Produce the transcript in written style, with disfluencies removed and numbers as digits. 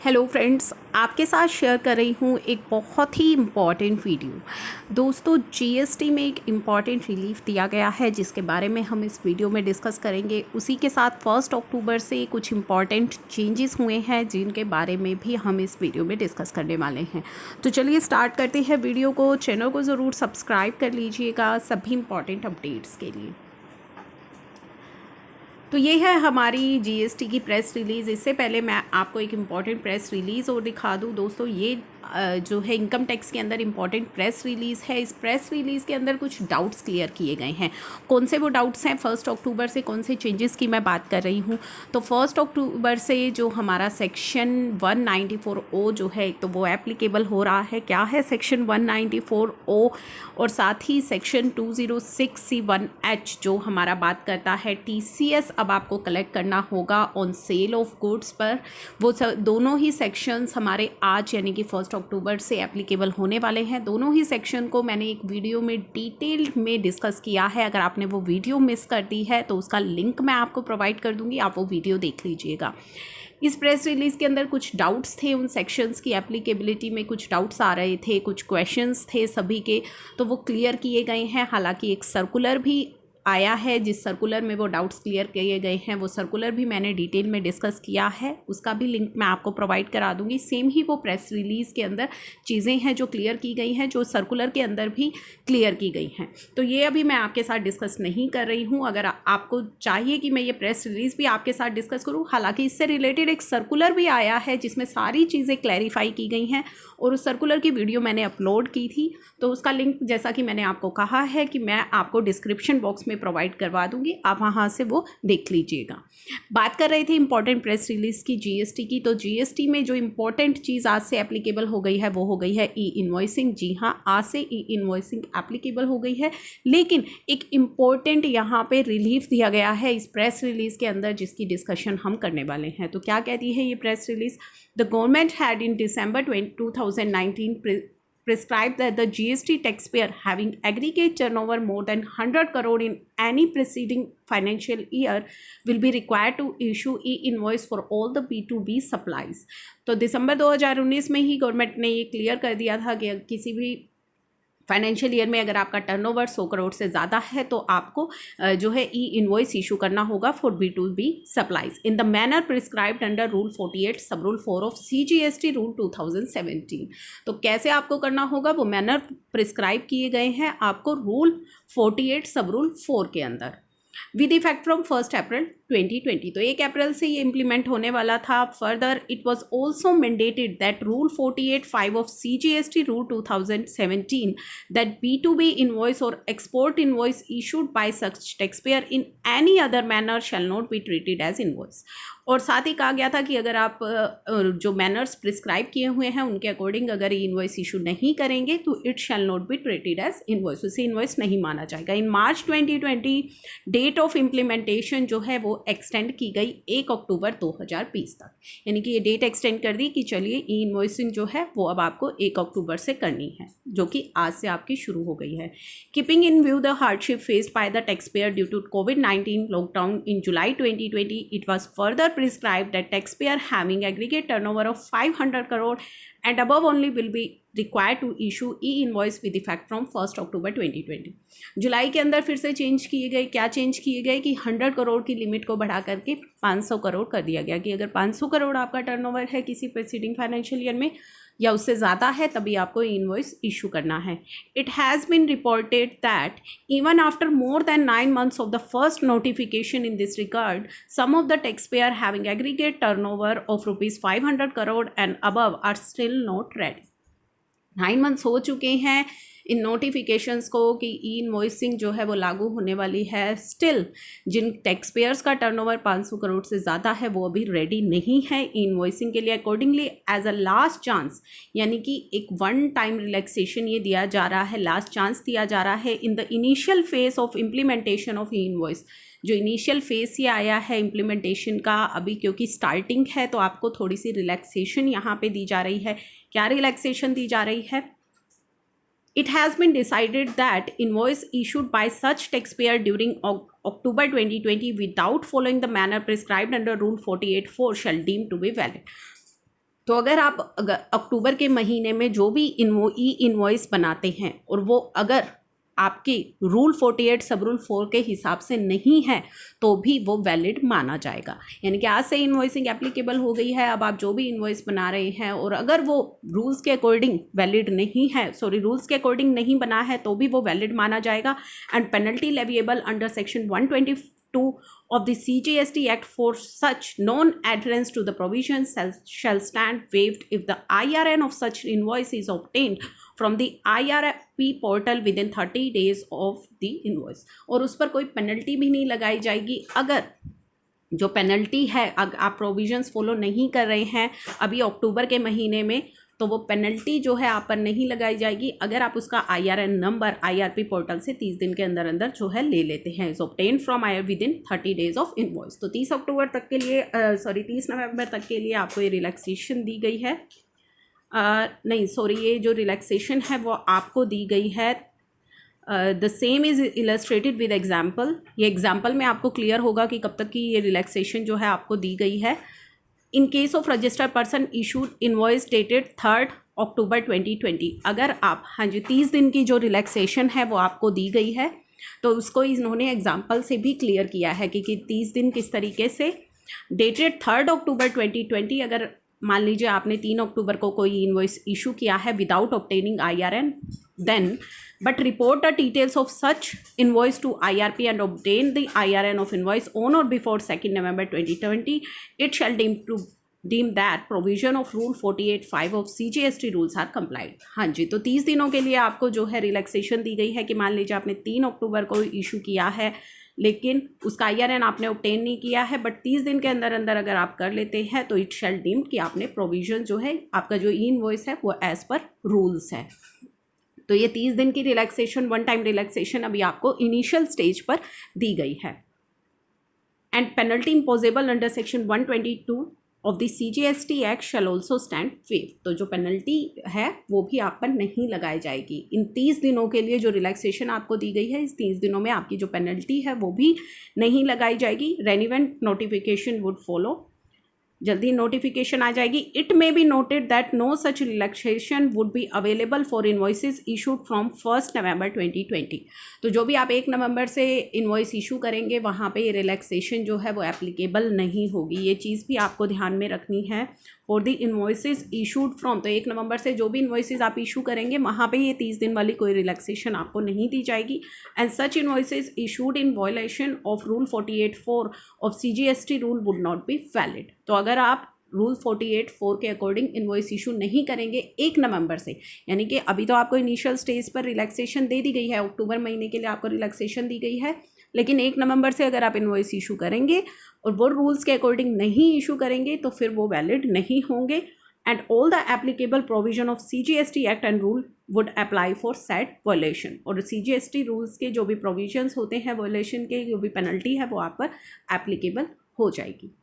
Hello friends, आपके साथ share कर रही हूँ एक बहुत ही इम्पॉर्टेंट वीडियो। दोस्तों, जीएसटी में एक इम्पॉर्टेंट रिलीफ दिया गया है जिसके बारे में हम इस वीडियो में डिस्कस करेंगे। उसी के साथ 1 अक्टूबर से कुछ इम्पॉर्टेंट चेंजेस हुए हैं जिनके बारे में भी हम इस वीडियो में डिस्कस करने वाले हैं। तो चलिए स्टार्ट करते हैं वीडियो को। चैनल को ज़रूर सब्सक्राइब कर लीजिएगा सभी इम्पॉर्टेंट अपडेट्स के लिए। तो ये है हमारी जीएसटी की प्रेस रिलीज़। इससे पहले मैं आपको एक इम्पॉर्टेंट प्रेस रिलीज़ और दिखा दूँ। दोस्तों, ये जो है इनकम टैक्स के अंदर इम्पॉर्टेंट प्रेस रिलीज़ है। इस प्रेस रिलीज़ के अंदर कुछ डाउट्स क्लियर किए गए हैं। कौन से वो डाउट्स हैं? 1 अक्टूबर से कौन से चेंजेस की मैं बात कर रही हूँ। तो 1 अक्टूबर से जो हमारा सेक्शन 194O जो है तो वो एप्लीकेबल हो रहा है। क्या है सेक्शन 194O? और साथ ही सेक्शन 206C1H जो हमारा बात करता है TCS अब आपको कलेक्ट करना होगा ऑन सेल ऑफ गुड्स पर। वो दोनों ही सेक्शंस हमारे आज यानी कि 1 अक्टूबर से एप्लीकेबल होने वाले हैं। दोनों ही सेक्शन को मैंने एक वीडियो में डिटेल्ड में डिस्कस किया है। अगर आपने वो वीडियो मिस कर दी है तो उसका लिंक मैं आपको प्रोवाइड कर दूंगी, आप वो वीडियो देख लीजिएगा। इस प्रेस रिलीज़ के अंदर कुछ डाउट्स थे, उन सेक्शंस की एप्लीकेबिलिटी में कुछ डाउट्स आ रहे थे, कुछ क्वेश्चंस थे सभी के, तो वो क्लियर किए गए हैं। हालांकि एक सर्कुलर भी आया है, जिस सर्कुलर में वो डाउट्स क्लियर किए गए हैं वो सर्कुलर भी मैंने डिटेल में डिस्कस किया है, उसका भी लिंक मैं आपको प्रोवाइड करा दूंगी। सेम ही वो प्रेस रिलीज़ के अंदर चीज़ें हैं जो क्लियर की गई हैं, जो सर्कुलर के अंदर भी क्लियर की गई हैं। तो ये अभी मैं आपके साथ डिस्कस नहीं कर रही हूँ। अगर आपको चाहिए कि मैं ये प्रेस रिलीज़ भी आपके साथ डिस्कस करूँ, हालाँकि इससे रिलेटेड एक सर्कुलर भी आया है जिसमें सारी चीज़ें क्लैरिफाई की गई हैं और उस सर्कुलर की वीडियो मैंने अपलोड की थी, तो उसका लिंक जैसा कि मैंने आपको कहा है कि मैं आपको डिस्क्रिप्शन बॉक्स में प्रोवाइड करवा दूंगी, आप वहाँ से वो देख लीजिएगा। बात कर रहे थे इंपॉर्टेंट प्रेस रिलीज़ की जीएसटी की। तो जीएसटी में जो इंपॉर्टेंट चीज़ आज से एप्लीकेबल हो गई है वो हो गई है ई इन्वॉइसिंग। जी हाँ, आज से ई इन्वॉइसिंग एप्लीकेबल हो गई है। लेकिन एक इम्पॉर्टेंट यहाँ पे रिलीफ दिया गया है इस प्रेस रिलीज़ के अंदर जिसकी डिस्कशन हम करने वाले हैं। तो क्या कहती है ये press release? The government had in December 2019 prescribed that the GST taxpayer having aggregate turnover more than 100 crore in any preceding financial year will be required to issue e-invoice for all the B2B supplies। तो दिसंबर 2019 में ही government ने ये clear कर दिया था कि किसी भी फाइनेंशियल ईयर में अगर आपका टर्नओवर 100 करोड़ से ज़्यादा है तो आपको जो है ई इन्वॉइस इशू करना होगा for B2B supplies in the manner prescribed under rule 48 सब रूल 4 ऑफ CGST रूल 2017। तो कैसे आपको करना होगा? वो मैनर प्रिस्क्राइब किए गए हैं आपको रूल 48 सब रूल 4 के अंदर विद इफेक्ट फ्रॉम 1 अप्रैल 2020। तो 1 अप्रैल से ये इम्प्लीमेंट होने वाला था। Further it was also mandated that rule 48(5) of CGST rule 2017 that B2B invoice और export invoice issued by such taxpayer in any other manner shall not be treated as invoice. और साथ ही कहा गया था कि अगर आप जो मैनर्स प्रिस्क्राइब किए हुए हैं उनके अकॉर्डिंग अगर इनवॉइस इशू नहीं करेंगे तो it shall not be treated as invoice, उसे इनवॉइस नहीं माना जाएगा। In March 2020 date of implementation जो है वो एक्सटेंड की गई 1 अक्टूबर 2020 तक, यानी कि ये डेट एक्सटेंड कर दी कि चलिए ई इनवॉइसिंग जो है वो अब आपको 1 अक्टूबर से करनी है, जो कि आज से आपकी शुरू हो गई है। Keeping in view the hardship faced by the taxpayer due to COVID-19 lockdown in July 2020, it was further prescribed that taxpayer having aggregate turnover of 500 crore and above only will be required to issue e-invoice with effect from 1 October 2020। जुलाई के अंदर फिर से change किए गए। क्या change किए गए कि 100 करोड़ की लिमिट को बढ़ा करके 500 करोड़ कर दिया गया कि अगर 500 करोड़ आपका टर्नओवर है किसी प्रीसीडिंग फाइनेंशियल ईयर में या उससे ज़्यादा है तभी आपको इनवॉइस इशू करना है। It has been reported that even after more than 9 months of the first notification in this regard some of the taxpayer having aggregate turnover of ₹500 crore and above are still not ready. 9 months हो चुके हैं इन notifications को कि ई invoicing जो है वो लागू होने वाली है। स्टिल जिन टैक्सपेयर्स का टर्नओवर 500 करोड़ से ज़्यादा है वो अभी रेडी नहीं है ई इनवॉइसिंग के लिए। Accordingly as a last chance, यानी कि एक वन टाइम रिलैक्सेशन ये दिया जा रहा है, लास्ट चांस दिया जा रहा है in the initial phase of implementation of E invoice. जो इनिशियल फेस ये आया है इम्प्लीमेंटेशन का अभी, क्योंकि स्टार्टिंग है तो आपको थोड़ी सी रिलैक्सेशन यहाँ पे दी जा रही है। क्या रिलैक्सेशन दी जा रही है? It has been decided that invoice issued by such taxpayer during October 2020 without following the manner prescribed under Rule 48(4) shall deem to be valid। तो अगर आप अक्टूबर के महीने में जो भी ई इनवॉइस बनाते हैं और वो अगर आपकी रूल 48 सब रूल 4 के हिसाब से नहीं है तो भी वो वैलिड माना जाएगा। यानी कि आज से इनवॉइसिंग एप्लीकेबल हो गई है। अब आप जो भी इनवॉइस बना रहे हैं और अगर वो रूल्स के अकॉर्डिंग वैलिड नहीं है, रूल्स के अकॉर्डिंग नहीं बना है तो भी वो वैलिड माना जाएगा। And penalty leviable under section 122 of the CGST Act for such non-adherence to the provisions shall stand waived if the IRN of such invoice is obtained from the IRP portal within 30 days of the invoice। और उस पर कोई penalty भी नहीं लगाई जाएगी। अगर जो पेनल्टी है, अगर आप प्रोविजंस फॉलो नहीं कर रहे हैं अभी अक्टूबर के महीने में, तो वो पेनल्टी जो है आप पर नहीं लगाई जाएगी अगर आप उसका IRN नंबर IRP पोर्टल से 30 दिन के अंदर अंदर जो है ले लेते हैं। Is obtain from IR with in 30 days of invoice. तो 30 अक्टूबर तक के लिए 30 नवंबर तक के लिए आपको ये रिलैक्सेशन दी गई है। ये जो रिलैक्सेशन है वो आपको दी गई है। The same is illustrated with example. ये एग्जाम्पल में आपको क्लियर होगा कि कब तक की ये रिलैक्सेशन जो है आपको दी गई है। In case of registered person issued invoice dated 3 अक्टूबर 2020। अगर आप 30 दिन की जो रिलैक्सेशन है वो आपको दी गई है, तो उसको इन्होंने एग्जाम्पल से भी क्लियर किया है कि 30 दिन किस तरीके से। डेटेड 3 अक्टूबर 2020, अगर मान लीजिए आपने 3 अक्टूबर को कोई इनवॉइस इशू किया है without obtaining IRN, then but report the details of such invoice to IRP and obtain the IRN of invoice on or before 2nd November 2020, it shall deem that provision of rule 48(5) of CGST rules are complied। हाँ जी, तो 30 दिनों के लिए आपको जो है relaxation दी गई है कि मान लीजिए आपने 3 अक्टूबर को इशू किया है लेकिन उसका IRN आपने ऑब्टेन नहीं किया है, बट 30 दिन के अंदर अंदर अगर आप कर लेते हैं तो इट शैल डीम्ड कि आपने प्रोविजन जो है, आपका जो ई इनवॉइस है वो एज पर रूल्स है। तो ये 30 दिन की रिलैक्सेशन, वन टाइम रिलैक्सेशन अभी आपको इनिशियल स्टेज पर दी गई है। And penalty imposable under section 122 of the CGST act shall also stand wave. तो जो पेनल्टी है वो भी आप पर नहीं लगाई जाएगी। इन 30 दिनों के लिए जो रिलैक्सेशन आपको दी गई है, इस 30 दिनों में आपकी जो पेनल्टी है वो भी नहीं लगाई जाएगी। रेनिवेंट नोटिफिकेशन वुड फॉलो, जल्दी नोटिफिकेशन आ जाएगी। It may be noted that no such relaxation would be available for invoices issued from 1 November 2020। तो जो भी आप 1 नवंबर से इन्वॉइस इशू करेंगे वहाँ पे ये रिलैक्सेशन जो है वो एप्लीकेबल नहीं होगी। ये चीज़ भी आपको ध्यान में रखनी है। For the invoices issued from, तो 1 नवंबर से जो भी इन्वॉइसेस आप इशू करेंगे वहाँ पे ये 30 दिन वाली कोई रिलैक्सेशन आपको नहीं दी जाएगी। And such invoices issued in violation of rule 48(4) of CGST rule would not be valid. तो अगर आप रूल 48(4) के अकॉर्डिंग इन्वॉइस इशू नहीं करेंगे 1 नवंबर से, यानी कि अभी तो आपको इनिशियल स्टेज पर रिलैक्सेशन दे दी गई है, अक्टूबर महीने के लिए आपको रिलैक्सेशन दी गई है, लेकिन 1 नवंबर से अगर आप इन्वॉइस इशू करेंगे और वो रूल्स के अकॉर्डिंग नहीं इशू करेंगे तो फिर वो वैलिड नहीं होंगे। And all the applicable provision of CGST act and rule would apply for set violation. और CGST रूल्स के जो भी प्रोविजंस होते हैं वायलेशन के, जो भी पेनल्टी है वो आप पर एप्लीकेबल हो जाएगी।